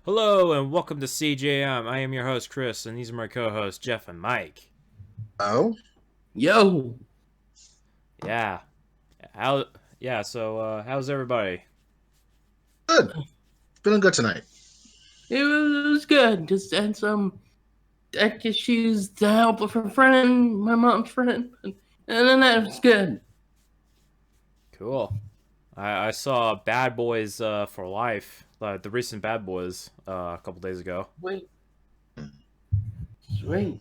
Hello and welcome to CJM. I am your host Chris, and these are my co-hosts Jeff and Mike. Oh, Yo, Yeah, how? Yeah. So, how's everybody? good. Feeling good tonight. it was good. Just had some tech issues to help with a friend, my mom's friend, and then that was good. Cool. I saw Bad Boys for Life, the recent Bad Boys, a couple days ago. Wait, sweet,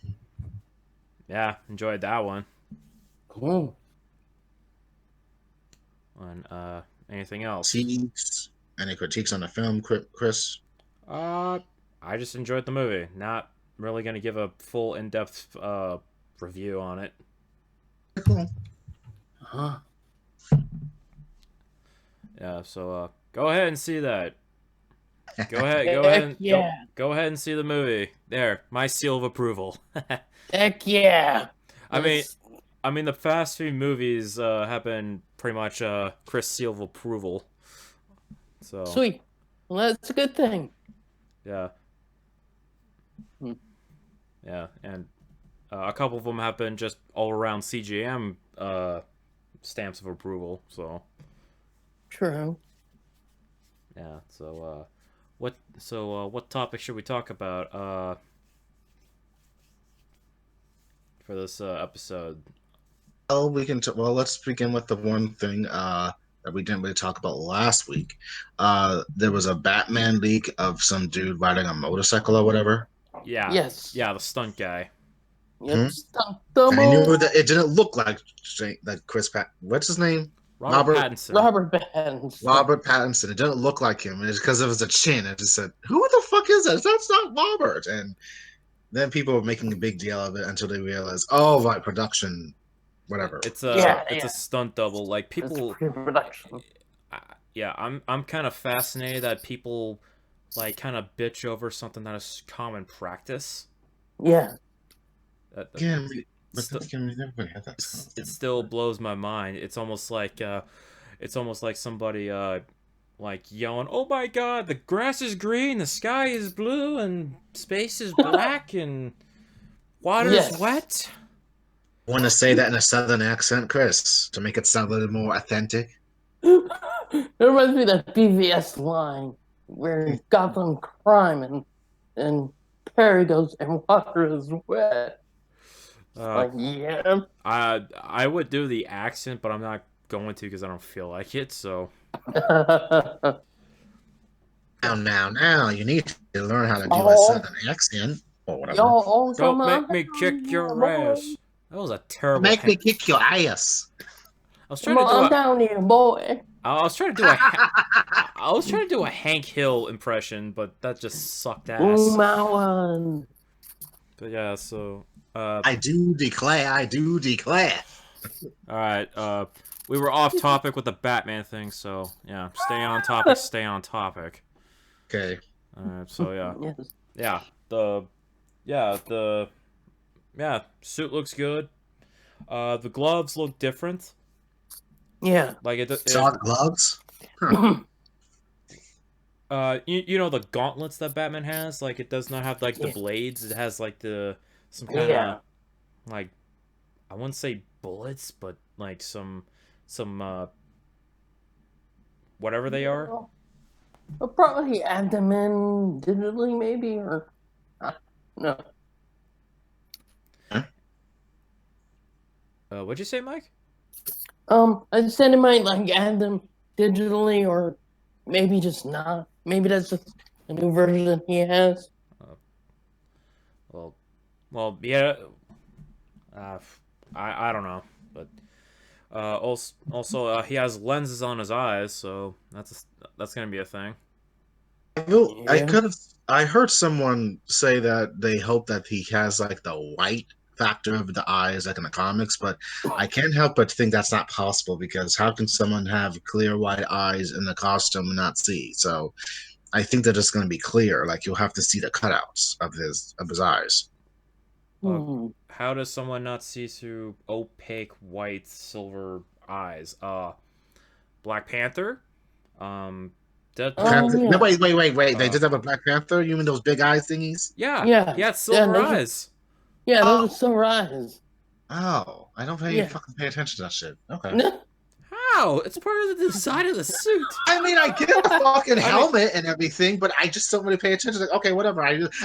Yeah, enjoyed that one. cool. And anything else? Critiques? Any critiques on the film, Chris? Uh, I just enjoyed the movie. Not really gonna give a full in-depth review on it. Cool. Huh? Yeah. So, go ahead and see that. Heck yeah, Go ahead and see the movie. There, my seal of approval. heck yeah. I mean, That's the past few movies have been pretty much Chris seal of approval. So sweet. Well, that's a good thing. yeah, Hmm. yeah, and a couple of them have been just all around CJM stamps of approval. So True. yeah, so what topic should we talk about for this episode? Well, let's begin with the one thing that we didn't really talk about last week. There was a Batman leak of some dude riding a motorcycle or whatever. Yeah, Yes. yeah, the stunt guy. Hmm? Yep. Stunt double. I knew that it didn't look like Chris Pat. What's his name? Robert Robert Pattinson. Robert Pattinson. Robert Pattinson. It didn't look like him. And it's because it was a chin. I just said, "Who the fuck is that? That's not Robert." And then people were making a big deal of it until they realized, oh, right, production, whatever. Yeah, It's a yeah. stunt double. Like It's people, pre-production. yeah, I'm kind of fascinated that people like kind of bitch over something that is common practice. Yeah. That Yeah, but st- then again, we never had that it content. still blows my mind. It's almost like somebody like yelling, "Oh my God, the grass is green, the sky is blue, and space is black, and water's Yes. wet." Want to say that in a southern accent, Chris, to make it sound a little more authentic? It reminds me of that BVS line where Gotham crime and Perry goes and water is wet. Uh, Like, yeah. I would do the accent, but I'm not going to because I don't feel like it. So Now, you need to learn how to do a Oh, southern accent or yo, whatever. also don't my make me kick yeah, your boy. ass. That was a terrible. Make me kick your ass. I was trying Come to do on a. down here, boy. I was trying to do I was trying to do a Hank Hill impression, but that just sucked Boom, ass. my one. But yeah, so I do declare, I do declare. all right, we were off topic with the Batman thing, so yeah, stay on topic, stay on topic. Okay. So yeah, Yes. yeah, the yeah the yeah suit looks good. The gloves look different. Yeah. Like it Saw gloves? Huh. you know the gauntlets that Batman has, like it does not have like the Yeah. blades. It has like the some kind of Yeah. like I wouldn't say bullets, but like some whatever they are. I'll probably add them in digitally, maybe, or no. Huh? What'd you say, Mike? I said it might like add them digitally, or maybe just not. Maybe that's just a new version he has. Uh, well, yeah. Uh, I don't know, but he has lenses on his eyes, so that's gonna be a thing. I Yeah. could have. I heard someone say that they hope that he has like the white factor of the eyes, like in the comics, but I can't help but think that's not possible because how can someone have clear white eyes in the costume and not see? So I think they're just going to be clear. Like you'll have to see the cutouts of his eyes. Uh, Hmm. how does someone not see through opaque white silver eyes? Black Panther, um, Deadpool. Yeah. No, wait. They Uh, did have a Black Panther? You mean those big eye thingies? yeah, Yeah. he had Yeah, silver those are, eyes. yeah, those are Oh. silver eyes. Oh, I don't Yeah. fucking pay attention to that shit. Okay. How? It's part of the design of the suit. I mean, I get the fucking I mean, helmet and everything, but I just don't really pay attention. Like, okay, whatever.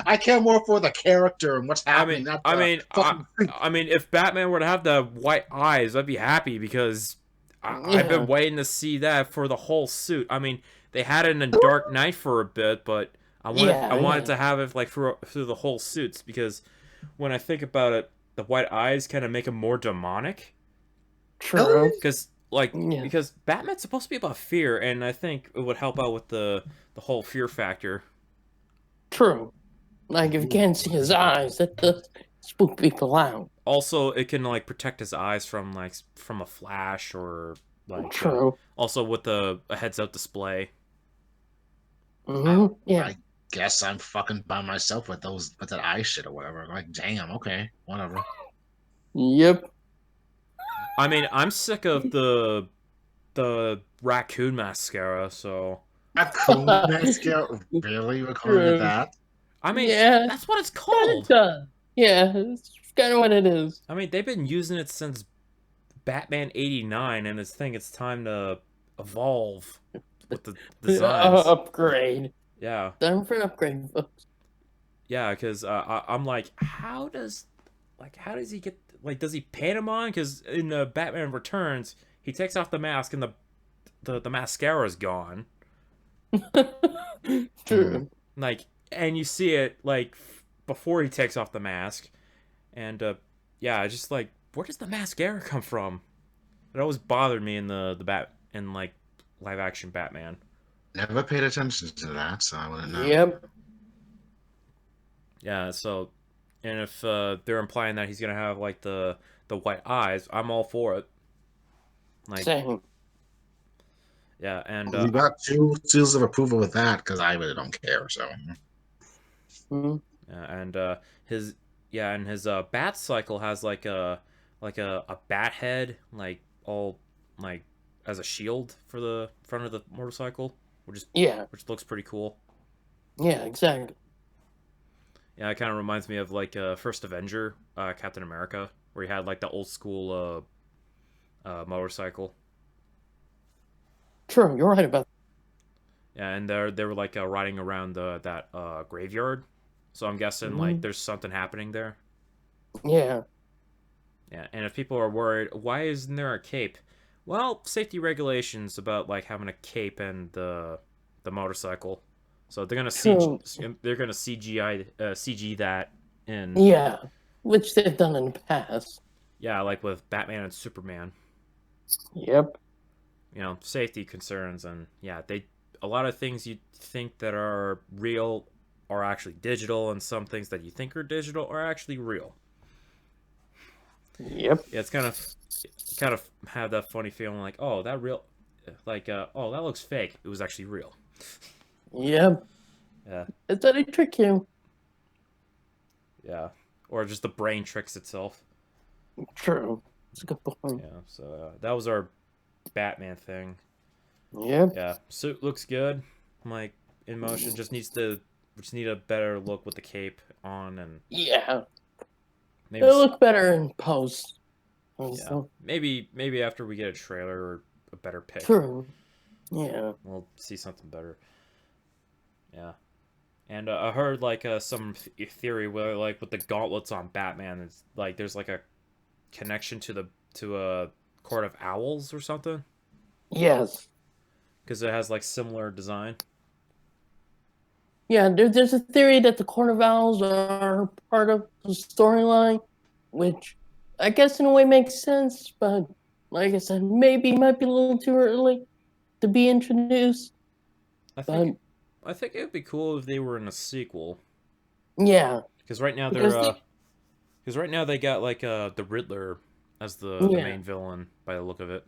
I care more for the character and what's I mean, happening, not I the mean, I, fucking. I mean, if Batman were to have the white eyes, I'd be happy because I've been Yeah. waiting to see that for the whole suit. I mean, they had it in Dark Knight for a bit, but I wanted to have it like through the whole suits because when I think about it, the white eyes kind of make him more demonic. True. Because Yeah. because Batman's supposed to be about fear, and I think it would help out with the whole fear factor. True. Like, if you can't see his eyes, that does spook people out. Also, it can like protect his eyes from from a flash or like True. also with a heads up display. Yeah. I guess I'm fucking by myself with that eye shit or whatever. Like, damn, okay, whatever. Yep. I mean, I'm sick of the raccoon mascara, so Raccoon mascara? Really? We're calling it that? I mean, Yeah. that's what it's Kinda called. does. Yeah, it's kind of what it is. I mean, they've been using it since Batman '89, and it's time to evolve with the designs. Upgrade. Yeah, Time for an upgrade, folks. yeah, because I'm like, how does he get does he paint him on? Because in Batman Returns, he takes off the mask and the mascara is gone. True. Like, and you see it like before he takes off the mask, and yeah, just like, where does the mascara come from? It always bothered me in like live action Batman. Never paid attention to that, so I wouldn't know. Yep. Yeah, so, and if they're implying that he's gonna have like the white eyes, I'm all for it. Like, Same. yeah, and We got 2 seals of approval with that because I really don't care. So Mhm. and his bat cycle has like a bat head like all like as a shield for the front of the motorcycle, which looks pretty cool. Yeah, exactly. Yeah, it kind of reminds me of like First Avenger, Captain America, where he had like the old school motorcycle. True, you're right about Yeah, and they were like riding around that graveyard, so I'm guessing like there's something happening there. that. Yeah. Yeah, and if people are worried, why isn't there a cape? Well, safety regulations about like having a cape and the motorcycle, so they're gonna CG that in. Yeah. Which they've done in the past. Yeah, like with Batman and Superman. Yep. You know, safety concerns, and yeah, a lot of things you think that are real are actually digital, and some things that you think are digital are actually real. Yep. Yeah, it's kind of have that funny feeling like, oh, that real, like, oh, that looks fake. It was actually real. Yep. Yeah. It's how they trick you. Yeah. Or just the brain tricks itself. True. It's a good point. Yeah. So that was our Batman thing. Yep. Yeah. Suit looks good. Like in motion. Just need a better look with the cape on, and Yeah. maybe It'll look better in post. yeah. Maybe after we get a trailer or a better pick. True. Yeah. We'll see something better. Yeah. And I heard like some theory where like with the gauntlets on Batman, it's like there's like a connection to a Court of Owls or something, Yes. because it has like similar design. Yeah, there's a theory that the Court of Owls are part of the storyline, which I guess in a way makes sense, but like I said, maybe might be a little too early to be introduced. I think it would be cool if they were in a sequel, Yeah. because right now they got like the Riddler as the main villain by the look of it.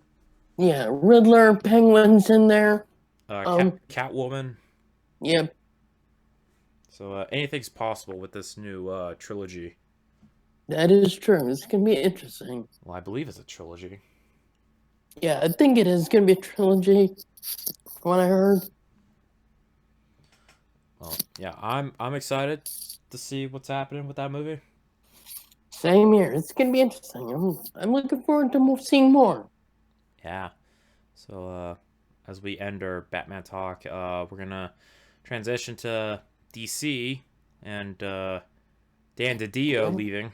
Yeah, Riddler, Penguin's in there. Catwoman. Yep. So anything's possible with this new trilogy. That is true. It's gonna be interesting. Well, I believe it's a trilogy. Yeah, I think it is gonna be a trilogy. From what I heard. Yeah, I'm excited to see what's happening with that movie. Same here. It's gonna be interesting. I'm looking forward to seeing more. Yeah. So as we end our Batman talk, we're gonna transition to DC and Dan DiDio Yeah. leaving.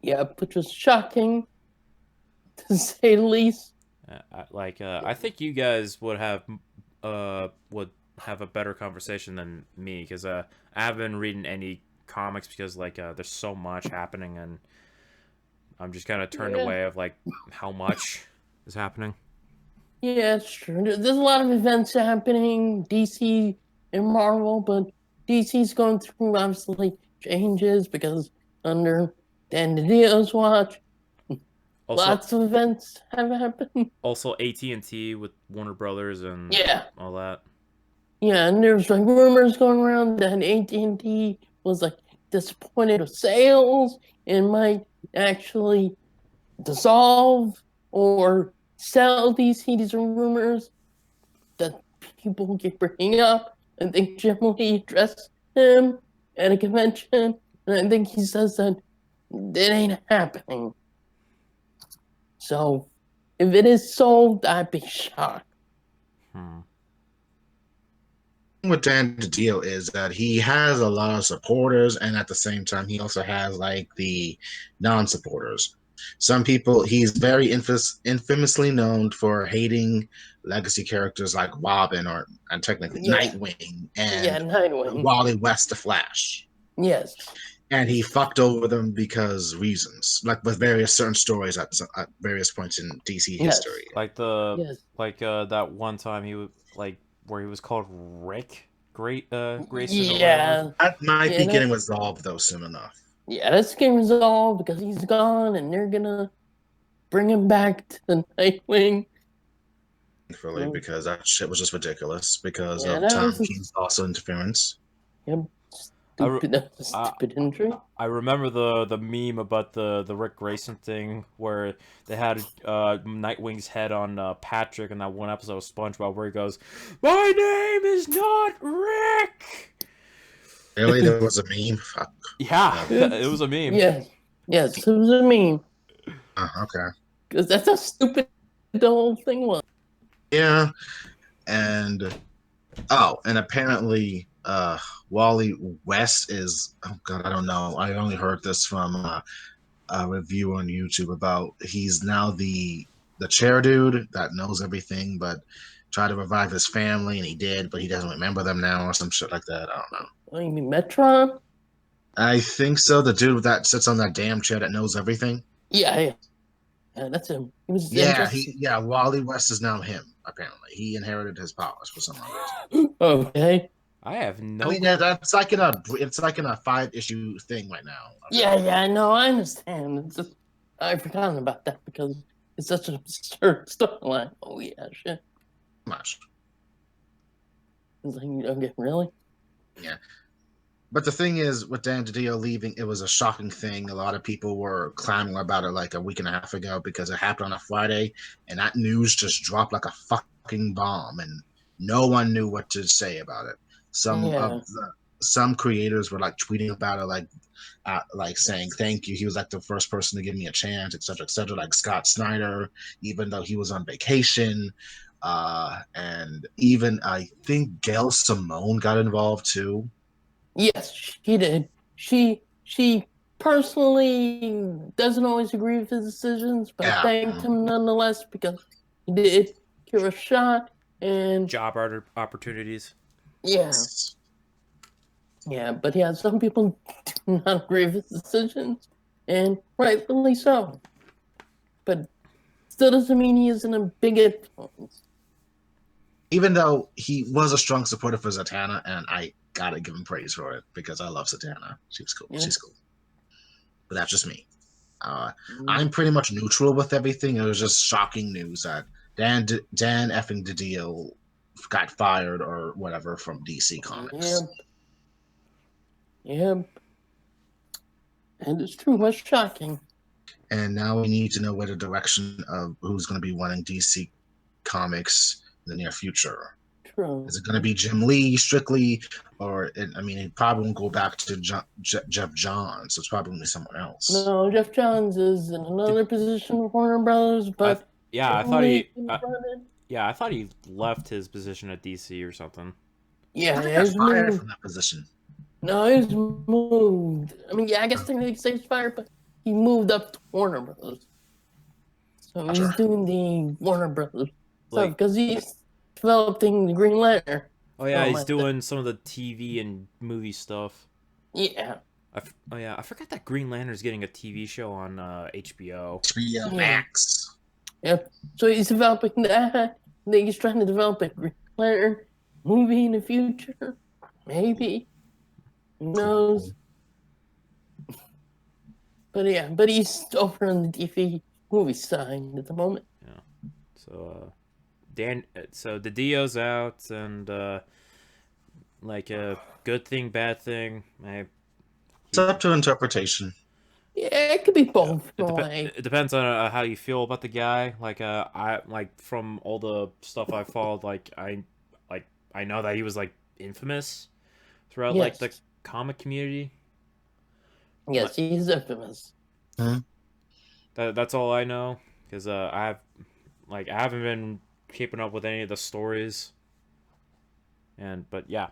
Yeah, which was shocking to say the least. I think you guys would have a better conversation than me because I haven't reading any comics because there's so much happening and I'm just kind of turned Yeah. away of like how much is happening. Yeah, it's true. There's a lot of events happening, DC and Marvel, but DC's going through obviously changes because under Dan DiDio's watch, Also, lots of events have happened. also AT&T with Warner Brothers and Yeah, all that. yeah, and there's like rumors going around that AT&T was like disappointed with sales and might actually dissolve or sell DC. These are rumors that people keep bringing up. I think Jim Lee addressed him at a convention, and I think he says that it ain't happening. So, if it is sold, I'd be shocked. Hmm. With Dan DiDio is that he has a lot of supporters, and at the same time, he also has like the non-supporters. Some people, he's very infamously known for hating legacy characters like Robin or, and technically Yeah, Nightwing yeah, and Nightwing. Wally West the Flash. Yes. And he fucked over them because reasons, like with various certain stories at various points in DC Yes. history. Like Yes. that one time he would like where he was called Rick Grayson or whatever. Yeah. That might be Yeah, getting resolved though soon enough. yeah, that's getting resolved because he's gone and they're gonna bring him back to the Nightwing. Thankfully, because that shit was just ridiculous because Yeah, of that Tom was a King's also interference. yep, I, re- that was a I stupid injury. I remember the meme about the Rick Grayson thing where they had Nightwing's head on Patrick in that one episode of SpongeBob where he goes, "My name is not Rick." Really, there was a meme. Fuck. Yeah, it was a meme. Yes, yes, it was a meme Okay. because that's how stupid the whole thing was. Yeah, and and apparently, Wally West is. Oh God, I don't know. I only heard this from a review on YouTube about he's now the chair dude that knows everything, but tried to revive his family, and he did, but he doesn't remember them now, or some shit like that. I don't know. Oh, you mean Metron? I think so. The dude that sits on that damn chair that knows everything. Yeah, yeah, yeah, that's him. He was Yeah, just Wally West is now him. Apparently, he inherited his powers for some reason. okay. I have I no. mean, that's it's like in a 5-issue thing right now. Yeah, yeah, no, I understand. It's just I've forgotten about that because it's such an absurd storyline. Oh yeah, shit. Much. It's like, okay, really? Yeah. But the thing is, with Dan DiDio leaving, it was a shocking thing. A lot of people were clamoring about it like a week and a half ago because it happened on a Friday, and that news just dropped like a fucking bomb, and no one knew what to say about it. Yeah. Some creators were like tweeting about it, like saying thank you. He was like the first person to give me a chance, etc., etc. Like Scott Snyder, even though he was on vacation, and even I think Gail Simone got involved too. Yes, she did. She personally doesn't always agree with his decisions, but Yeah. thanked him nonetheless because he did give a shot. And Job opportunities. yeah, yeah, but yeah, some people do not agree with his decisions, and rightfully so. But still doesn't mean he isn't a big influence. Even though he was a strong supporter for Zatanna, and I gotta give him praise for it because I love Zatanna. She was cool. Yeah. She's cool. But that's just me. I'm pretty much neutral with everything. It was just shocking news that Dan effing DiDio got fired or whatever from DC Comics. Yep. And it's true, what's shocking. And now we need to know where the direction of who's going to be running DC Comics in the near future. True. Is it going to be Jim Lee strictly, I mean, it probably won't go back to Jeff Johns. So it's probably gonna be somewhere else. No, Jeff Johns is in another position with Warner Brothers, but I thought only he left his position at DC or something. yeah, I think that's he's fired moved. from that position. No, he's moved. I mean, yeah, I guess technically he's fired, but he moved up to Warner Brothers. So Gotcha. he's doing the Warner Brothers stuff Like, because he's developing the Green Lantern. oh yeah, he's my doing some of the TV and movie stuff. Yeah. I forgot that Green Lantern's getting a TV show on HBO. HBO Max. Yep. So he's developing that. Then he's trying to develop a Green Lantern movie in the future. Maybe. Who knows? But yeah, but he's over on the TV movie side at the moment. Yeah. So the Dio's out, and like a good thing, bad thing. It's up to interpretation. Yeah, it could be both. It depends on how you feel about the guy. Like I from all the stuff I followed, I know that he was like infamous throughout like the comic community. Yes, he's infamous. That's all I know, because I haven't been keeping up with any of the stories. But yeah.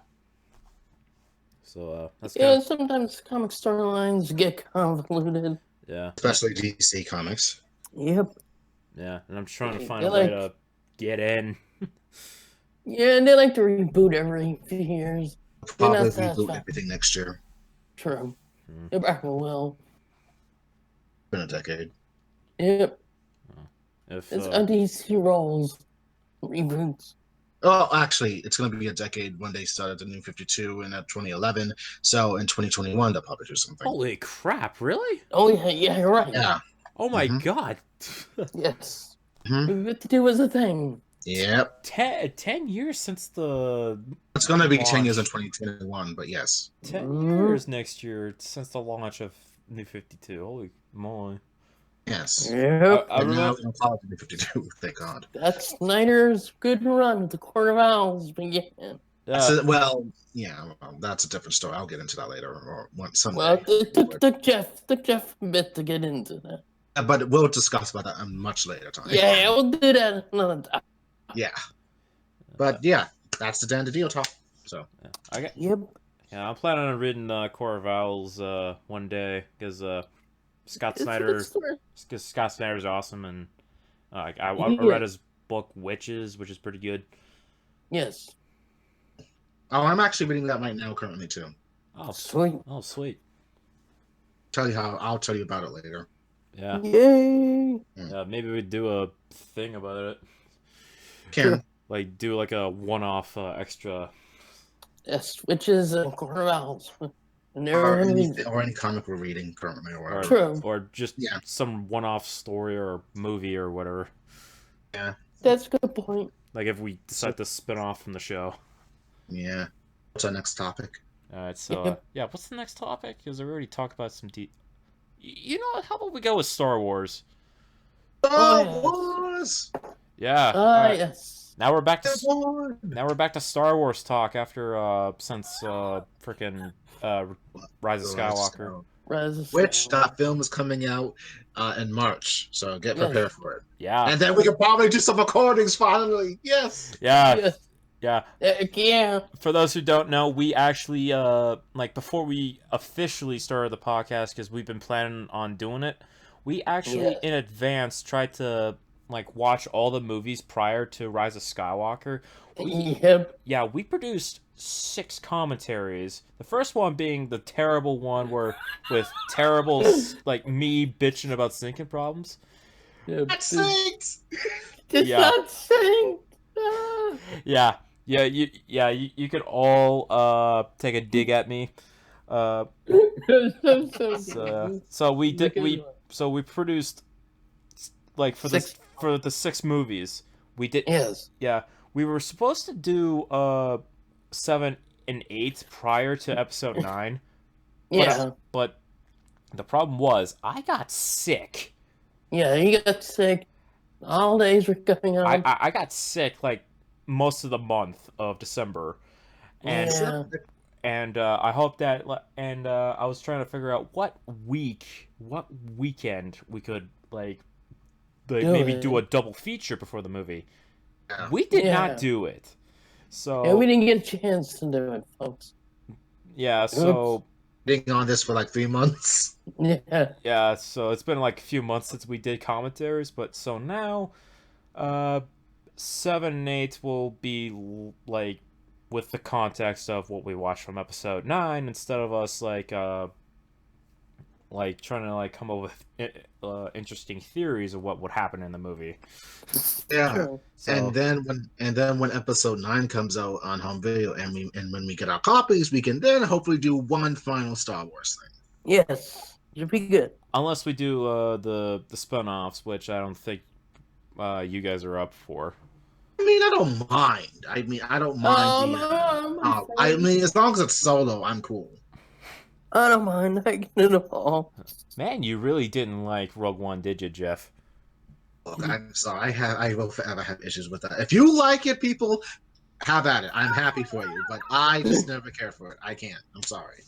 So that's sometimes comic storylines get convoluted. Yeah. Especially DC Comics. Yep. Yeah, and I'm trying to find a way to get in. Yeah, and they like to reboot every few years. Probably reboot everything next year. True. They probably will. Been a decade. Yep. It's DC roles. Reboots. Oh, actually, it's going to be a decade when they started the New 52 in 2011. So in 2021, they'll probably do something. Holy crap, really? Oh, yeah, you're right. Yeah. Oh my god. Yes. New 52 was a thing. Yep. 10 years since the... It's going to be 10 years in 2021, but yes. 10 years next year since the launch of New 52. Holy moly. Yes. Yep. I remember. Now call it New 52, thank God. That's Snyder's good run with the Court of Owls began. Well, that's a different story. I'll get into that later or someday. Well, it took Jeff a bit to get into that. But we'll discuss about that a much later time. Yeah, we'll do that another time. Yeah. But yeah, that's the Dan DiDio talk. So Yep. Yeah, I'm planning on reading Court of Owls one day, because Scott Snyder's awesome, and I read his book Witches, which is pretty good. Yes. Oh, I'm actually reading that right now currently too. Oh, sweet. Oh, sweet. I'll tell you about it later. Yeah. Yay. Yeah, maybe we'd do a thing about it. Can like do like a one-off extra. Yes, Witches and Court of Owls. Or any comic we're reading currently, or just some one-off story or movie or whatever. Yeah, that's a good point. Like if we decide to spin off from the show. Yeah. What's our next topic? All right, so what's the next topic? Because we already talked about some You know, how about we go with Star Wars? Star Wars. Yeah. Right. Yes. Now we're back to Star Wars talk after since freaking Rise of Skywalker. Which that film is coming out in March, so get prepared for it. Yeah. And then we can probably do some recordings finally. Yes. Yeah. Yeah. Yeah. For those who don't know, we actually before we officially started the podcast, because we've been planning on doing it, we actually in advance tried to watch all the movies prior to Rise of Skywalker. We produced 6 commentaries. The first one being the terrible one with terrible me bitching about sinking problems. That sinks. Not sink. Yeah. You could all take a dig at me. So we produced for the 6 movies. We did. Yes. Yeah. We were supposed to do 7 and 8 prior to episode 9. But the problem was I got sick. Yeah, you got sick. Holidays were coming up. I got sick most of the month of December, and I hope that, and I was trying to figure out what weekend we could Do maybe do a it. double feature before the movie. Yeah. We did not Yeah. do it. Yeah, we So didn't get a chance to do it, folks. yeah, Oops. Being on this for like 3 months. Yeah. yeah, so it's been like a few months since we did commentaries, but so now, uh, 7 and 8 will be like with the context of what we watched from episode 9 instead of us like trying to like come up with interesting theories of what would happen in the movie. Yeah. True. So And then when episode 9 comes out on home video, and when we get our copies, we can then hopefully do one final Star Wars thing. Yes. Should be good. unless we do the spin-offs, which I don't think you guys are up for. I mean, I don't mind. I mean, I don't mind the. I mean, as long as it's solo, I'm cool. I don't mind. I get it all. Man, you really didn't like Rogue One, did you, Jeff? Look, I'm sorry. I will forever have issues with that. If you like it, people, have at it. I'm happy for you, but I just never care for it. I can't. I'm sorry.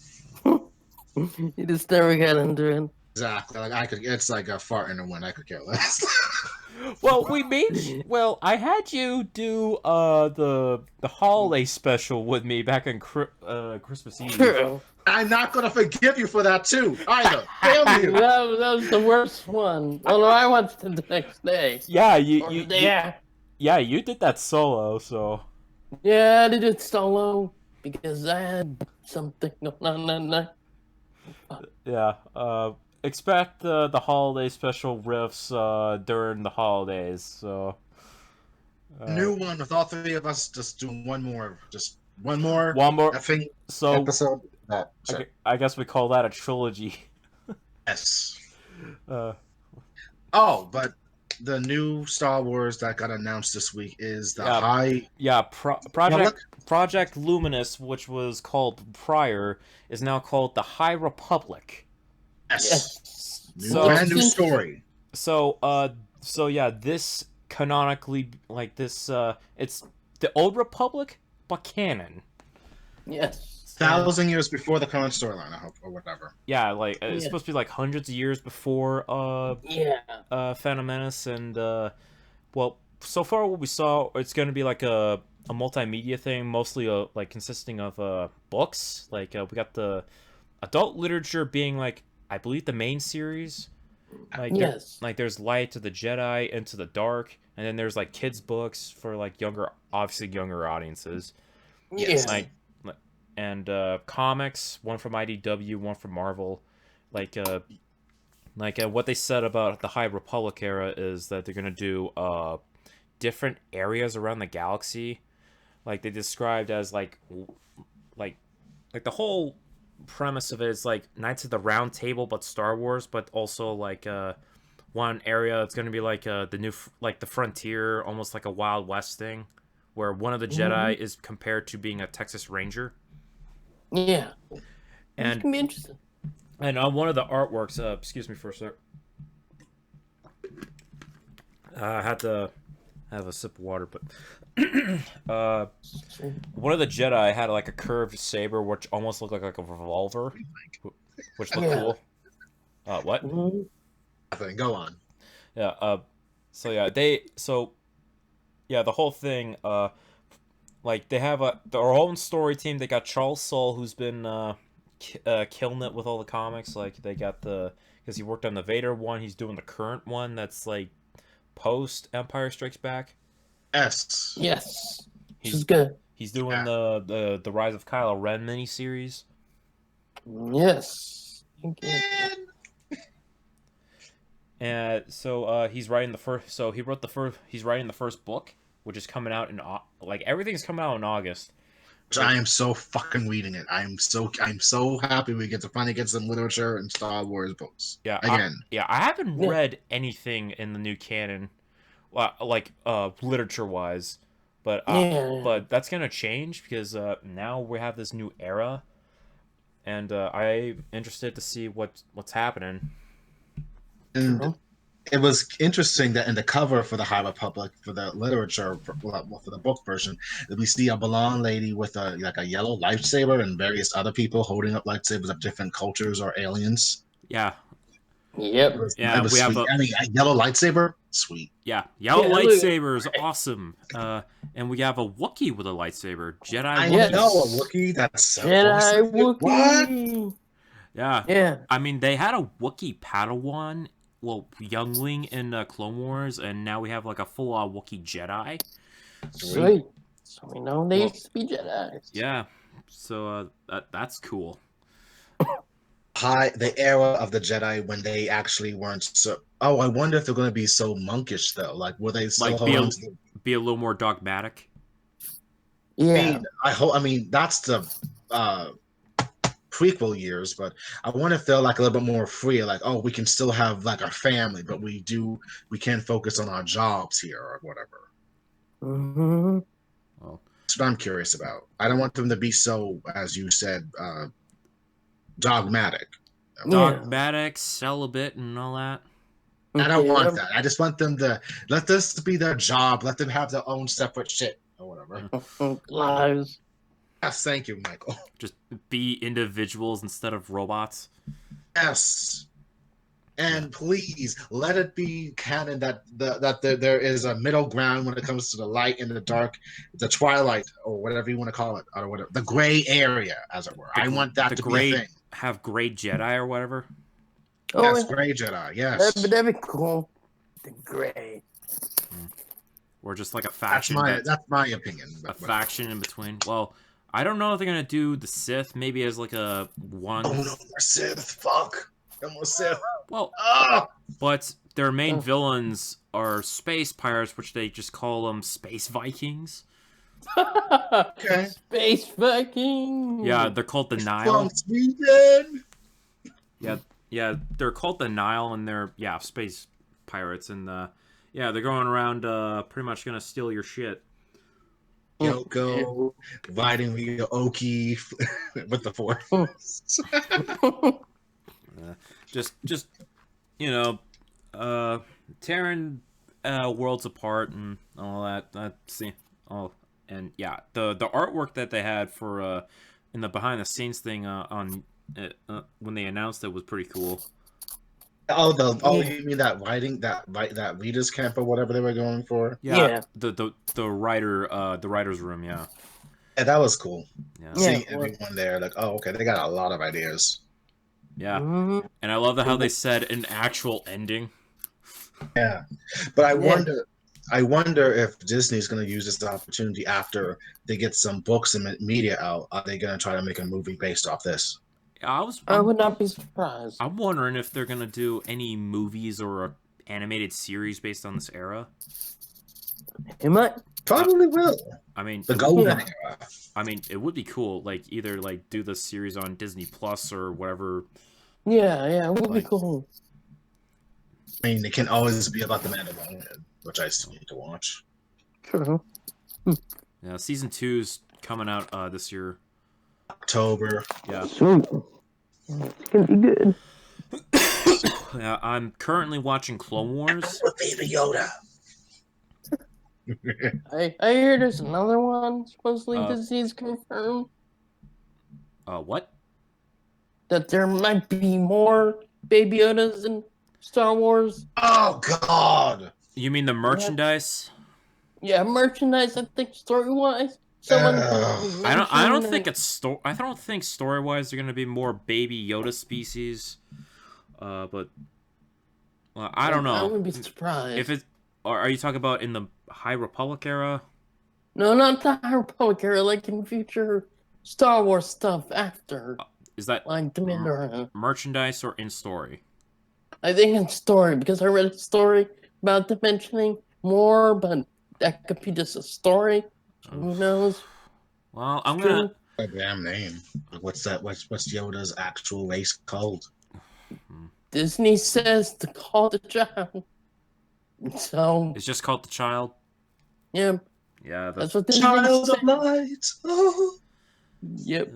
You just never got into it. Exactly. Like I could. It's like a fart in the wind. I could care less. Well, I had you do the holiday special with me back on Christmas Eve. True. I'm not gonna forgive you for that too, either. Damn you. That was the worst one. Although I watched it the next day. Yeah, Yeah, you did that solo, so I did it solo because I had something going on that night. yeah. Expect the holiday special riffs during the holidays. So New one with all three of us. Just doing one more. Just one more. one more. effing So episode. That. I guess we call that a trilogy. Yes. Uh, Oh, but the new Star Wars that got announced this week is the Yeah. High. yeah, Republic? Project Luminous, which was called prior, is now called the High Republic. Yes. So- Brand new story. So yeah, this canonically it's the Old Republic, but canon. Yes. 1,000 years before the current storyline, I hope, or whatever. Yeah, like it's Yeah. supposed to be like hundreds of years before Yeah. Phantom Menace, and well, so far what we saw, it's going to be like a multimedia thing, mostly like consisting of books. Like we got the adult literature being like, I believe, the main series. Like Yes. like there's Light to the Jedi, Into the Dark, and then there's like kids books for like obviously younger audiences. Yes. And comics, one from IDW, one from Marvel. What they said about the High Republic era is that they're gonna do different areas around the galaxy, like they described as like the whole premise of it is like Knights of the Round Table but Star Wars, but also like one area that's gonna be like the new like the frontier, almost like a Wild West thing, where one of the Jedi is compared to being a Texas Ranger. Yeah. It's And gonna be interesting. and on one of the artworks, excuse me for a sec. I had to have a sip of water, but one of the Jedi had like a curved saber, which almost looked like a revolver, which looked Yeah. cool. What? Mhm. Nothing. Go on. Yeah. The whole thing. Like they have their own story team. They got Charles Soule, who's been killing it with all the comics. Like they got because he worked on the Vader one. He's doing the current one that's like post Empire Strikes Back. S. Yes. He's She's good. He's doing Yeah. the Rise of Kylo Ren miniseries. Yes. Okay. And so he's writing the first. So he wrote the first. He's writing the first book, which is coming out in like everything's coming out in August. I am so fucking reading it. I'm so happy we get to finally get some literature and Star Wars books. Yeah, Again. I haven't Yeah. read anything in the new canon, like literature wise, but Yeah. that's gonna change because now we have this new era, and I'm interested to see what's happening. And True. it was interesting that in the cover for the High Republic for the literature for the book version, that we see a blonde lady with a like a yellow lightsaber and various other people holding up lightsabers of different cultures or aliens. Yeah, Yep. It yeah, was we have sweet. a I mean, a yellow lightsaber, sweet. yellow Yeah, look. lightsaber is awesome. And we have a Wookiee with a lightsaber, Jedi I Wookiee. know a Wookiee. That's so Jedi awesome. What? Wookiee. Yeah, Yeah. I mean they had a Wookiee Padawan, well, youngling in Clone Wars, and now we have like a full-on Wookiee Jedi. Sweet. So we know they Well, used to be Jedi. Yeah, so that's cool. The era of the Jedi when they actually weren't so. Oh, I wonder if they're going to be so monkish though. Like, will they still Like hold on to the? be a little more dogmatic. I Yeah. mean, I hope. I mean, that's the prequel years, but I wonder if they're like a little bit more free. Like, oh, we can still have like our family, but we can focus on our jobs here or whatever. Mm-hmm. Well, That's what I'm curious about. I don't want them to be so, as you said, dogmatic. dogmatic, celibate, and all that. I don't want that. I just want them to let this be their job. Let them have their own separate shit or whatever. Lives. Yes, thank you, Michael. Just be individuals instead of robots. Yes, and please let it be canon that there is a middle ground when it comes to the light and the dark, the twilight or whatever you want to call it, or whatever the gray area, as it were. I want that to be a thing. Have gray Jedi or whatever. Yes, gray Jedi. Yes, That'd be cool. The gray. Or just like a faction. That's my opinion. A faction in between. Well, I don't know if they're gonna do the Sith. Maybe as like a one. Oh no, more Sith! Fuck, no more Sith. Well, but their main villains are space pirates, which they just call them Space Vikings. Okay. Space Viking. Yeah, they're called the Nile. Sweden. Yeah, they're called the Nile, and they're space pirates, and they're going around pretty much gonna steal your shit. Yoko riding the Oki with the Force. Just tearing worlds apart and all that. And yeah, the artwork that they had for in the behind the scenes thing on when they announced it was pretty cool. You mean that readers camp or whatever they were going for? Yeah. The writer's room. Yeah. Yeah, that was cool. Yeah. See everyone there, like, oh, okay, they got a lot of ideas. Yeah, and I love how they said an actual ending. Yeah, but I wonder if Disney's going to use this opportunity after they get some books and media out. Are they going to try to make a movie based off this? I would not be surprised. I'm wondering if they're going to do any movies or a animated series based on this era. It might. Probably will. I mean, the golden era. I mean, it would be cool. Like either do the series on Disney Plus or whatever. Yeah, it would be cool. I mean, it can always be about the Mandalorian, which I still need to watch. True. Yeah, season 2's coming out this year. October. Yeah. Sweet. It's gonna be good. Yeah, I'm currently watching Clone Wars. With Baby Yoda. I hear there's another one supposedly Disney's confirmed. What? That there might be more Baby Yodas in Star Wars. Oh God! You mean the merchandise? Yeah, merchandise. I think story-wise, I don't think story-wise they're gonna be more Baby Yoda species. But I don't know. I wouldn't be surprised if it. Are you talking about in the High Republic era? No, not the High Republic era. Like in future Star Wars stuff after. Is that like the Mandalorian merchandise or in story? I think in story because I read a story about them mentioning more, but that could be just a story. Who knows? Well, I'm gonna. A damn name. What's that? What's Yoda's actual race called? Disney says to call the child. So it's just called the child. Yeah. Yeah. That's what the Child of Light. Oh. Yep.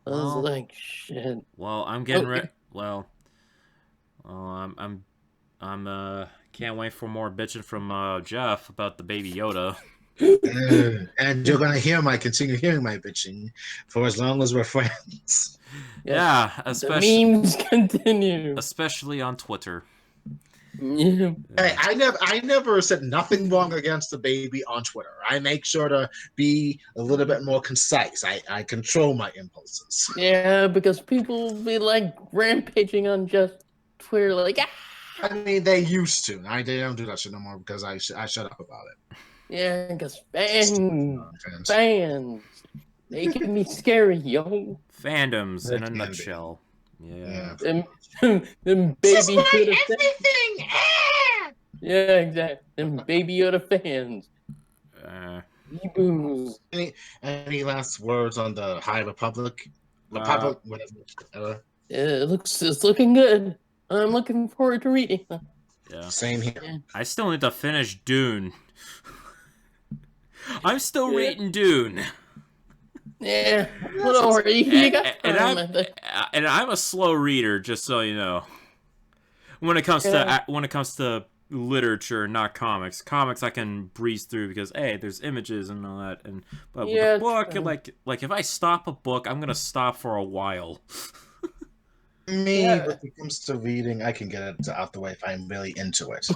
I was like, shit. Well, I'm getting ready. Well, I'm can't wait for more bitching from Jeff about the Baby Yoda. And you're gonna continue hearing my bitching for as long as we're friends. Yeah, The memes continue. especially on Twitter. Yeah. Hey, I never said nothing wrong against the baby on Twitter. I make sure to be a little bit more concise. I control my impulses. Yeah, because people be like rampaging on just Twitter, like, ah! I mean, they used to. They don't do that shit no more because I shut up about it. Yeah, because fans, they can be scary, yo. Fandoms That in a can be. nutshell. Yeah. Them This baby is my Yoda fans. everything. Ah! Yeah, exactly. Them baby Yoda fans. Boos. Any last words on the High Republic? Republic, whatever. It's looking good. I'm looking forward to reading them. Yeah. Same here. Yeah. I still need to finish Dune. I'm still reading Dune. Yeah, well, don't worry, you got time. And I'm a slow reader, just so you know. When it comes to literature, not comics. Comics I can breeze through because hey, there's images and all that. But with a book, like if I stop a book, I'm gonna stop for a while. When it comes to reading, I can get it out the way if I'm really into it.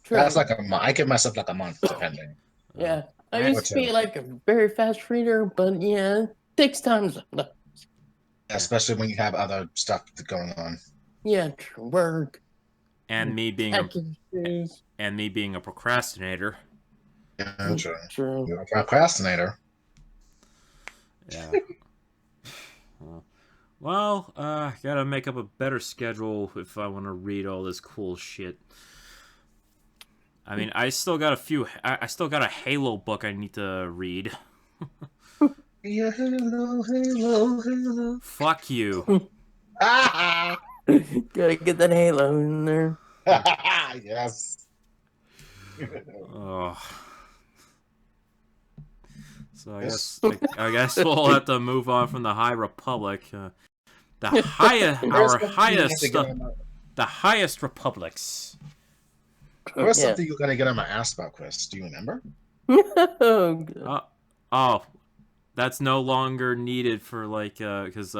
That's like a month. I give myself like a month, depending. Yeah, I used to be like a very fast reader, but yeah, it takes time. Especially when you have other stuff going on. Yeah, work. And me being a procrastinator. Yeah, true. You're a procrastinator. Yeah. Well, gotta make up a better schedule if I want to read all this cool shit. I mean, I still got a Halo book I need to read. Yeah, Halo. Fuck you. Gotta get that Halo in there. Yes. Oh. So I guess we'll have to move on from the High Republic. The highest republics. What's something you're gonna get on my ass about, Chris? Do you remember? Oh, that's no longer needed for because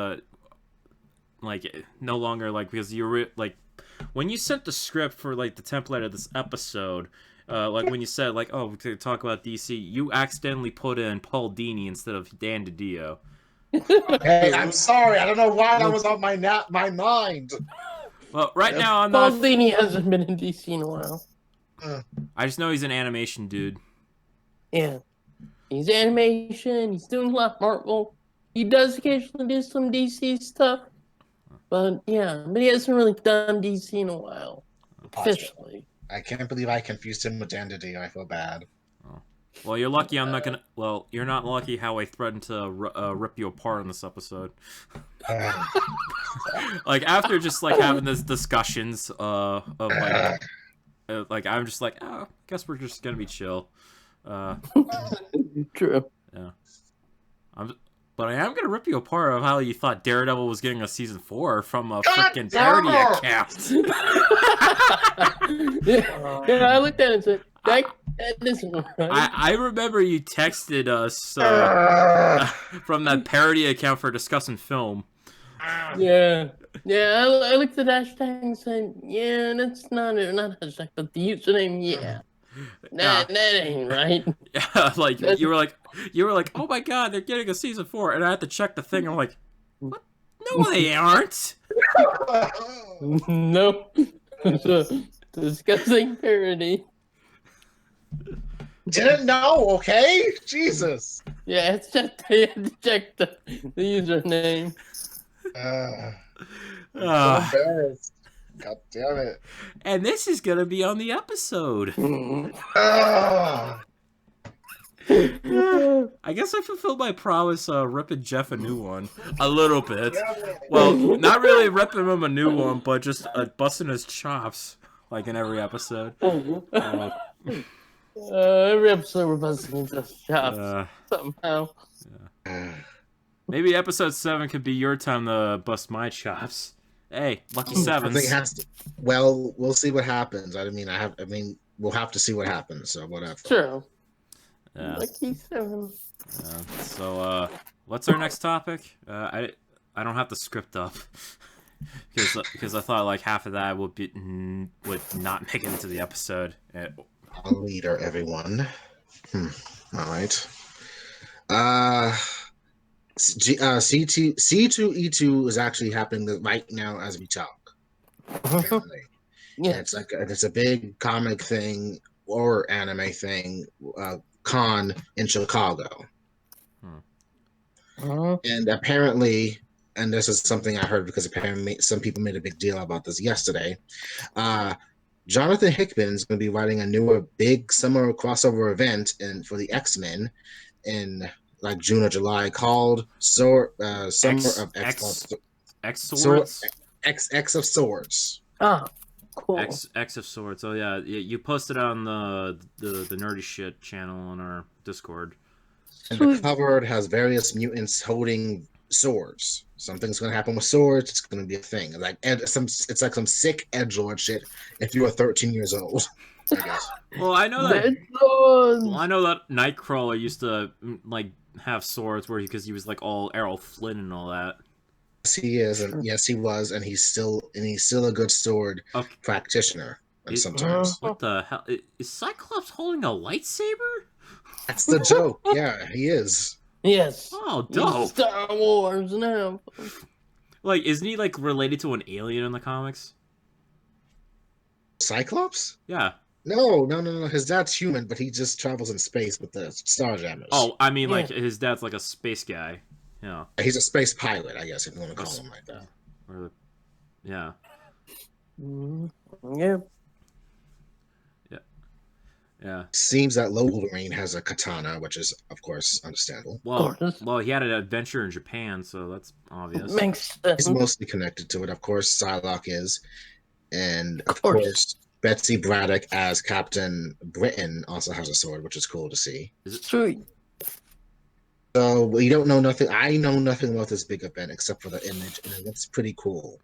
no longer because you when you sent the script for the template of this episode. When you said to talk about DC, you accidentally put in Paul Dini instead of Dan DiDio. Hey, I'm sorry. I don't know why that was on my mind. Well, right now I'm Paul not. Dini hasn't been in DC in a while. I just know he's an animation dude. Yeah, he's animation. He's doing a lot of Marvel. He does occasionally do some DC stuff, but he hasn't really done DC in a while officially. I can't believe I confused him with Dan DiDio. I feel bad. Oh. Well, you're lucky I'm not gonna. Well, you're not lucky how I threatened to rip you apart in this episode. After just having these discussions of I'm just I guess we're just gonna be chill. True. Yeah. But I am gonna rip you apart of how you thought Daredevil was getting a season 4 from a freaking parody account. I looked at it and said, that isn't right. I remember you texted us from that parody account for discussing film. Yeah, I looked at the hashtag and said, yeah, that's not hashtag, but the username, that ain't right. Yeah, you were like, oh my god, they're getting a season 4, and I had to check the thing. I'm like, what? No, they aren't. No, it's a disgusting parody. Didn't know, okay? Jesus. Yeah, it's just they had to check the username. God damn it. And this is gonna be on the episode. I guess I fulfilled my promise ripping Jeff a new one. A little bit. Well, not really ripping him a new one, but just busting his chops in every episode. Every episode we're busting his chops somehow. Yeah. Maybe episode 7 could be your time to bust my chops. Hey, lucky I think it sevens. has to. Well, we'll see what happens. I mean, we'll have to see what happens. So whatever. True. Yeah. Lucky 7. So, what's our next topic? I don't have the script up because I thought like half of that would not make it into the episode. I'll leader everyone. All right. C2E2 is actually happening right now as we talk. Apparently. Yes. It's a big comic thing or anime thing, con in Chicago. And apparently, and this is something I heard because apparently some people made a big deal about this yesterday. Jonathan Hickman is going to be writing a newer big summer crossover event for the X-Men in like June or July called Summer of X Swords. X of Swords. Ah, cool. X of Swords. Oh yeah, you posted it on the nerdy shit channel on our Discord. And the cover has various mutants holding swords. Something's gonna happen with swords. It's gonna be a thing. It's like some sick edgelord shit. If you were 13 years old, I guess. Well, I know that Nightcrawler used to like have swords because he was like all Errol Flynn and all that. Yes, he is, and yes, he was, and he's still a good sword practitioner. And sometimes, what the hell is Cyclops holding a lightsaber? That's the joke. Yeah, he is. Yes. Oh, dope. Star Wars now. Like, isn't he like related to an alien in the comics? Cyclops? Yeah. No. His dad's human, but he just travels in space with the Starjammers. Oh, I mean, like his dad's like a space guy. Yeah. He's a space pilot, I guess, if you want to call him like that. Yeah. Yeah. Yeah. Seems that Wolverine has a katana, which is, of course, understandable. Well, he had an adventure in Japan, so that's obvious. Makes sense. He's mostly connected to it. Of course, Psylocke is. And, of course, Betsy Braddock as Captain Britain also has a sword, which is cool to see. Is it sweet? So, we don't know nothing. I know nothing about this big event except for the image, and it looks pretty cool.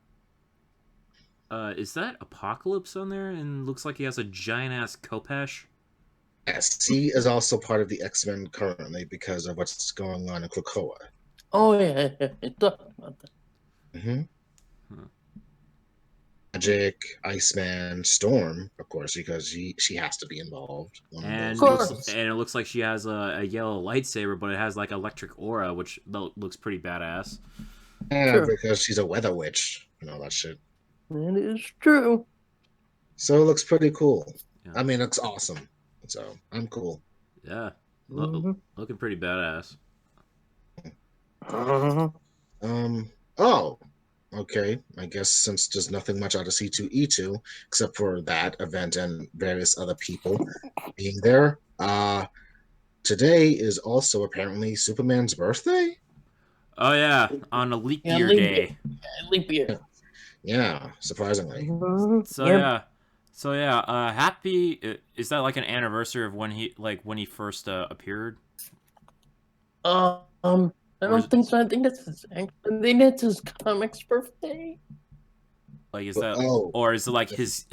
Is that Apocalypse on there? And looks like he has a giant-ass Kopesh? Yes, he is also part of the X-Men currently because of what's going on in Krakoa. Oh, yeah. Talk about that. Magic, Iceman, Storm, of course, because she has to be involved. And it looks like she has a yellow lightsaber, but it has like electric aura, which looks pretty badass. Yeah, because she's a weather witch and all that shit. That is true. So it looks pretty cool. Yeah. I mean, it looks awesome. So I'm cool. Yeah, looking pretty badass. Oh, okay. I guess since there's nothing much out of C2E2 except for that event and various other people being there, today is also apparently Superman's birthday. Oh yeah, on a leap year day. Leap year. Yeah, surprisingly. So yeah, happy. Is that like an anniversary of when he first appeared? I don't think so. I think that's his comics birthday. Like, is that, or is it like his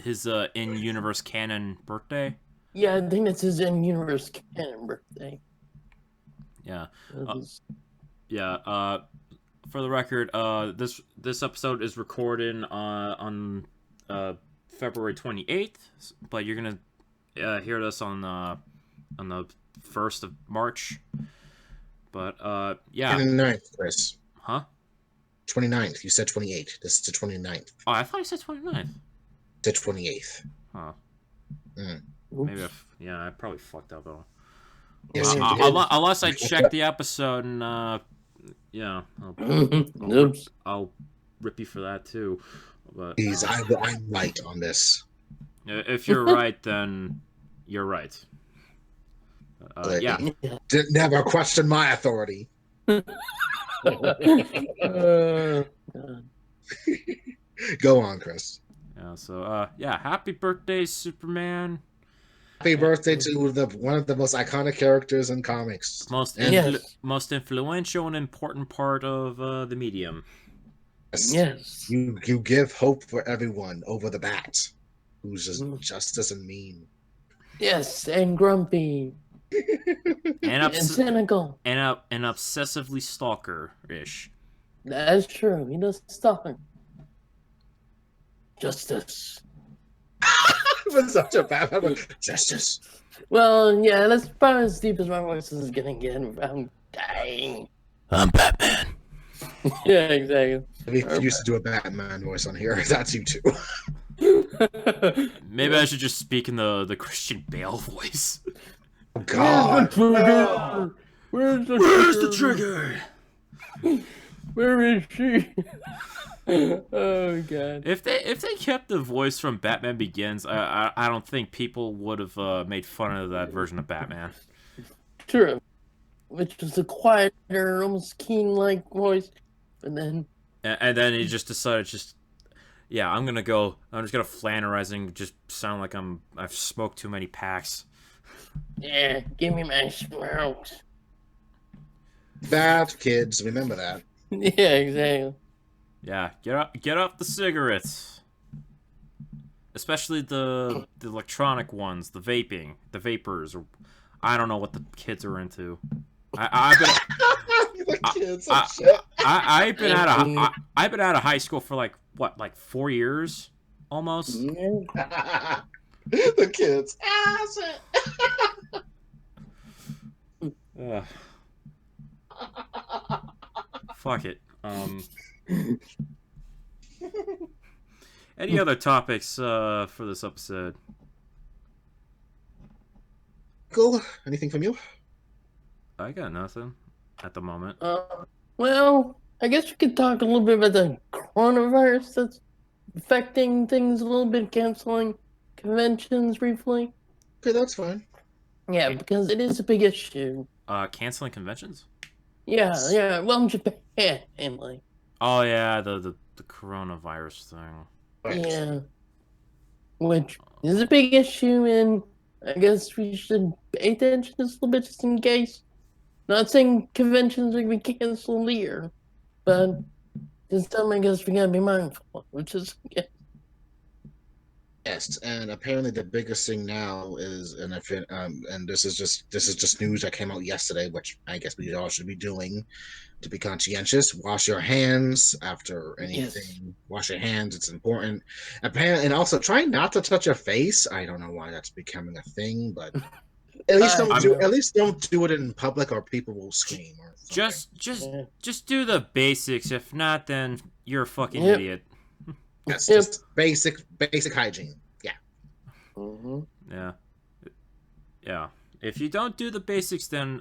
in-universe canon birthday? Yeah, I think that's his in-universe canon birthday. Yeah. For the record, this episode is recorded on February 28th, but you're gonna hear this on the 1st of March. But yeah. 29th, Chris. Huh? 29th. You said 28th. This is the 29th. Oh, I thought you said 29th. The 28th. Huh. Maybe I probably fucked up though. Yes, unless I check the episode and I'll rip you for that too. But please, I'm right on this. If you're right, then you're right. Yeah. Never question my authority. Go on, Chris. Yeah. So happy birthday, Superman. Happy birthday to one of the most iconic characters in comics. Most influential and important part of the medium. Yes. You give hope for everyone over the bat, who's just justice and mean. Yes, and grumpy And and cynical. and obsessively stalker-ish. That's true. He does stalking. Justice. That's such a bad justice. Well, yeah, that's probably as deep as my voice is gonna get. I'm dying. I'm Batman. Yeah, exactly. We used to do a Batman voice on here. That's you too. Maybe I should just speak in the Christian Bale voice. Oh, God. Where's the trigger? Where is she? Oh god. If they kept the voice from Batman Begins, I don't think people would have made fun of that version of Batman. True. Which was a quieter, almost keen-like voice, and then. And then he just decided, yeah, I'm just gonna flannerize and just sound like I've smoked too many packs. Yeah, give me my smokes. That, kids, remember that. Yeah, exactly. Yeah, get off the cigarettes. Especially the electronic ones, the vapors, or I don't know what the kids are into. I've been out of high school for like 4 years almost. The kids. Fuck it. Any other topics for this episode? Cool. Anything from you? I got nothing at the moment. Well, I guess we could talk a little bit about the coronavirus that's affecting things a little bit, canceling conventions briefly. Okay, that's fine. Yeah, because it is a big issue. Canceling conventions? Yeah. Well, in Japan, mainly. Oh yeah, the coronavirus thing. Right. Yeah. Which is a big issue, and I guess we should pay attention just a little bit, just in case. Not saying conventions are going to be canceled here, but this time I guess we got to be mindful, which is. Yeah. Yes, and apparently the biggest thing now is, and this is just news that came out yesterday, which I guess we all should be doing to be conscientious. Wash your hands after anything. Yes. Wash your hands; it's important. Apparently, and also try not to touch your face. I don't know why that's becoming a thing, but at least don't do it in public, or people will scream. Or something. Just do the basics. If not, then you're a fucking Yep. idiot. Yes, just basic hygiene. Yeah. Mm-hmm. Yeah. If you don't do the basics, then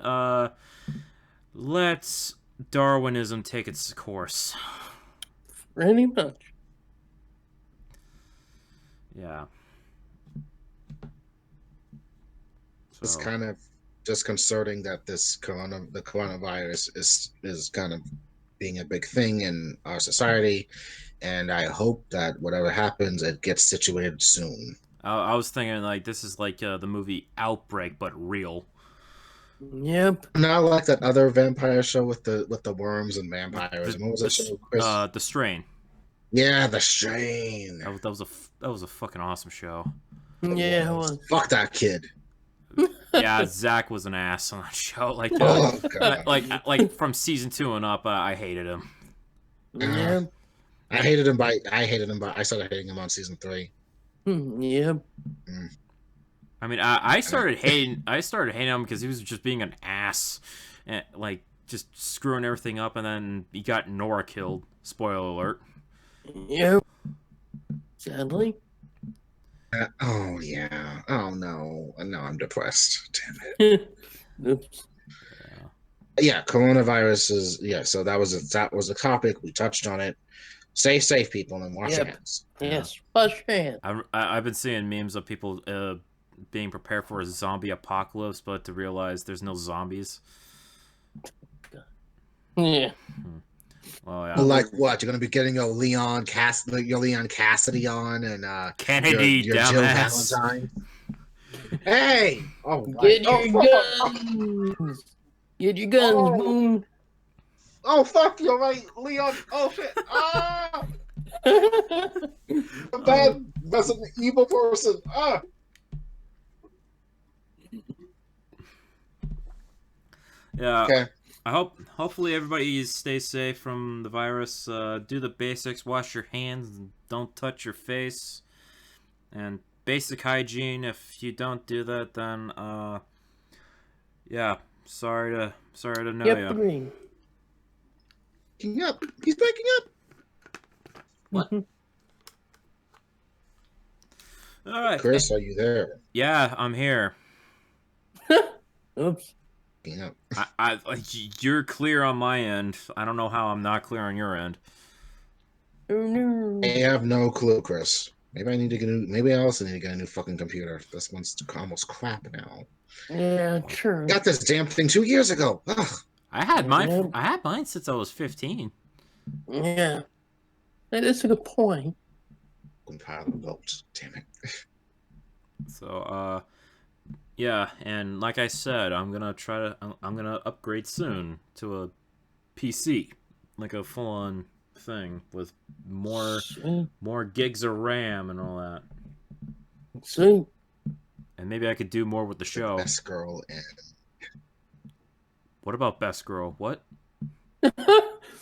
let Darwinism take its course. Pretty much. Yeah. It's kind of disconcerting that the coronavirus is kind of being a big thing in our society, and I hope that whatever happens, it gets situated soon. I was thinking like this is like the movie Outbreak, but real. Yep. Not like that other vampire show with the worms and vampires. What was that show, Chris? The Strain. Yeah, The Strain. That was a fucking awesome show. Yeah, it was. Fuck that kid. Yeah, Zach was an ass on that show. Like, Oh, God. like from season 2 and up, I hated him. Yeah. I hated him by I started hating him on season 3. Yep. I mean, I started hating him because he was just being an ass, and like just screwing everything up, and then he got Nora killed. Spoiler alert. Yep. Sadly. Oh yeah. Oh no. No, I'm depressed. Damn it. Oops. Yeah, coronavirus is so that was a topic. We touched on it. Stay safe, people, and wash your hands. Yes, wash your hands. I've been seeing memes of people being prepared for a zombie apocalypse, but to realize there's no zombies. Yeah. Well, yeah. Like what? You're gonna be getting your Leon Cassidy on, and Kennedy, your Jill Valentine. Hey! Oh, Get your guns! Get your guns, boom! Oh fuck! You're right, Leon. Oh shit! Ah! A bad, that's an evil person. Ah. Yeah. Okay. Hopefully everybody stays safe from the virus. Do the basics. Wash your hands. And don't touch your face. And basic hygiene. If you don't do that, then yeah. Sorry to know Yep, you. agree. Breaking up. He's breaking up. What? All right. Chris, are you there? Yeah, I'm here. Oops. Breaking up. You're clear on my end. I don't know how I'm not clear on your end. Oh no. I have no clue, Chris. Maybe I need to get a new. Maybe I also need to get a new fucking computer. This one's almost crap now. Yeah, true. Got this damn thing 2 years ago. Ugh. I had mine. Yeah. I had mine since I was 15. Yeah. That is a good point. Compile the votes. Damn it. So yeah, and like I said, I'm gonna upgrade soon to a PC, like a full-on thing with more gigs of RAM and all that. Sweet. And maybe I could do more with the show. Best girl and What about Best Girl? What?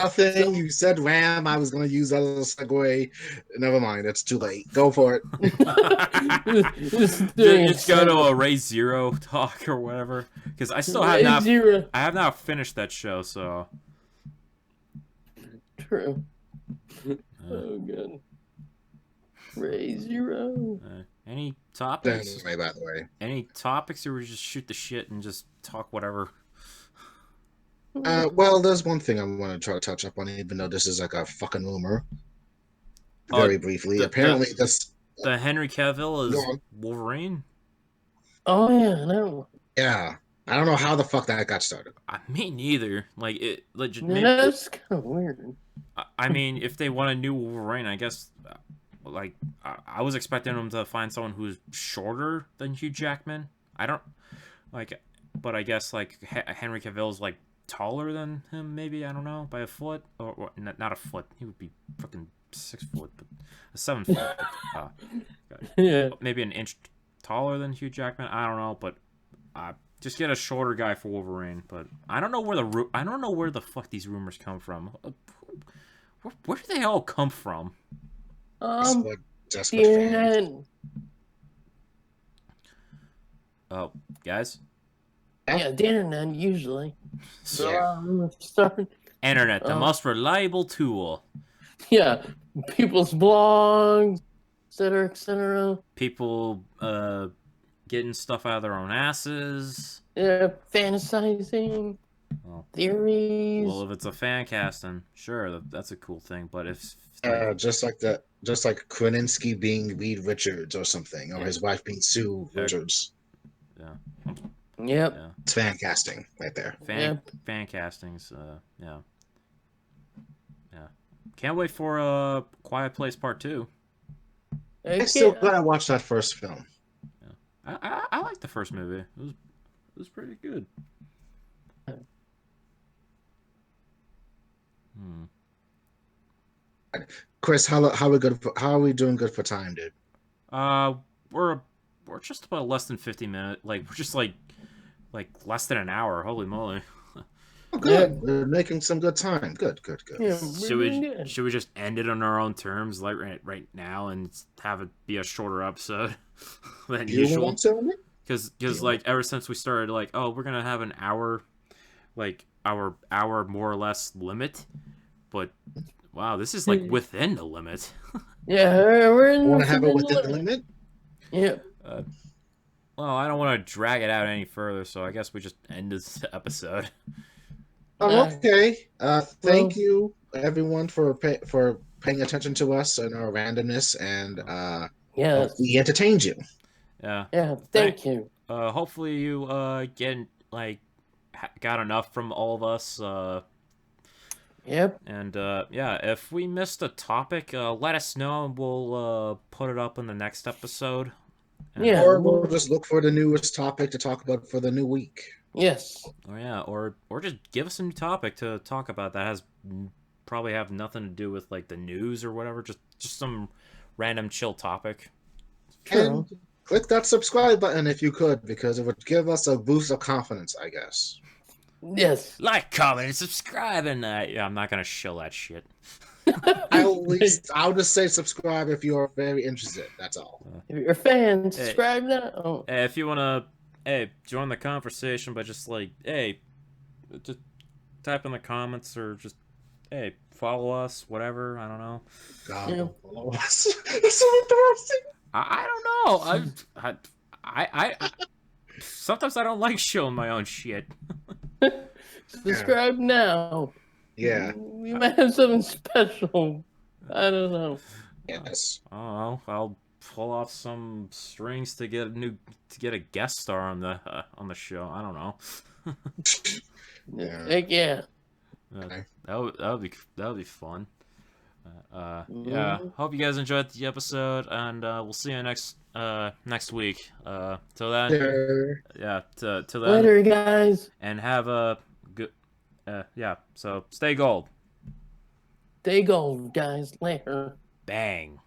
nothing. You said RAM. I was gonna use that as a segue. Never mind. It's too late. Go for it. Just go to a Ray Zero talk or whatever, because I still have not. Zero. I have not finished that show, so. True. Oh god. Ray Zero. Any topics? Anyway, by the way. Any topics, or we just shoot the shit and just talk whatever? Well, there's one thing I want to try to touch up on, even though this is like a fucking rumor. Very briefly. Apparently, this. The Henry Cavill is Go on. Wolverine? Oh yeah, no. Yeah. I don't know how the fuck that got started. Me neither. Like, it legit. That's kind of weird. I mean, if they want a new Wolverine, I guess. Like, I was expecting them to find someone who's shorter than Hugh Jackman. I don't like, but I guess like Henry Cavill's like taller than him. Maybe, I don't know, by a foot or not a foot. He would be fucking 6 foot, but 7 foot. But, Yeah. maybe an inch taller than Hugh Jackman. I don't know, but just get a shorter guy for Wolverine. But I don't know where the fuck these rumors come from. Where do they all come from? Just The what internet. Oh, guys. Yeah, the internet usually. Yeah. Start. Internet, the most reliable tool. Yeah, people's blogs, etc., etc. People getting stuff out of their own asses. Yeah, fantasizing, theories. Well, if it's a fan casting, sure, that's a cool thing. But if just like Krasinski being Reed Richards or something, or his wife being Sue Richards. Yeah. Yep. Yeah. It's fan casting right there. Fan castings. Yeah. Can't wait for Quiet Place Part 2. I still gotta watch that first film. Yeah. I like the first movie. It was pretty good. Chris, how are we doing good for time, dude? We're just about less than 50 minutes. Like, we're just like less than an hour. Holy moly. Oh, good. Yeah. We're making some good time. Good. Yeah, should we just end it on our own terms, like right now, and have it be a shorter episode than usual? Because like ever since we started, like, oh, we're gonna have an hour, like our hour more or less limit, but wow, this is like within the limit. Yeah, we're in. Want to have it within the limit? Yeah. Well, I don't want to drag it out any further, so I guess we just end this episode. Okay. Thank you, everyone, for paying attention to us and our randomness, and we entertained you. Yeah. Yeah. Thank you. Hopefully you got enough from all of us. Yep. And if we missed a topic, let us know, and we'll put it up in the next episode. And or we'll just look for the newest topic to talk about for the new week. Yes. Or just give us a new topic to talk about that has probably have nothing to do with like the news or whatever. Just some random chill topic. True. And click that subscribe button if you could, because it would give us a boost of confidence, I guess. Yes. Like, comment, and subscribe, and yeah, I'm not gonna shill that shit. I'll just say subscribe if you're very interested. That's all. If you're a fan, subscribe now. Hey, if you wanna, join the conversation, but just like, just type in the comments or just, follow us, whatever. I don't know. God, Yeah. follow us. It's so embarrassing. I don't know. I sometimes I don't like showing my own shit. Subscribe now. Yeah. We might have something special. I don't know. Yes. I don't know. I'll pull off some strings to get a guest star on the show. I don't know. Yeah. Heck yeah. That would be fun. Yeah. Hope you guys enjoyed the episode, and we'll see you next week. Till then, Yeah. Till then, Later, guys. and have a good. Yeah. So stay gold. Stay gold, guys. Later. Bang.